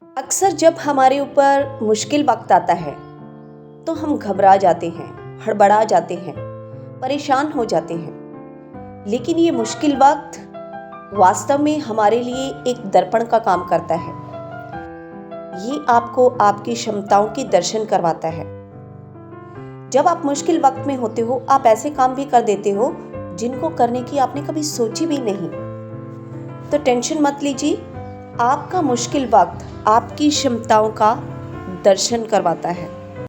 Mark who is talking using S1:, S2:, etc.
S1: अक्सर जब हमारे ऊपर मुश्किल वक्त आता है तो हम घबरा जाते हैं, हड़बड़ा जाते हैं, परेशान हो जाते हैं। लेकिन ये मुश्किल वक्त वास्तव में हमारे लिए एक दर्पण का काम करता है। ये आपको आपकी क्षमताओं के दर्शन करवाता है। जब आप मुश्किल वक्त में होते हो, आप ऐसे काम भी कर देते हो जिनको करने की आपने कभी सोची भी नहीं। तो टेंशन मत लीजिए, आपका मुश्किल वक्त आपकी क्षमताओं का दर्शन करवाता है।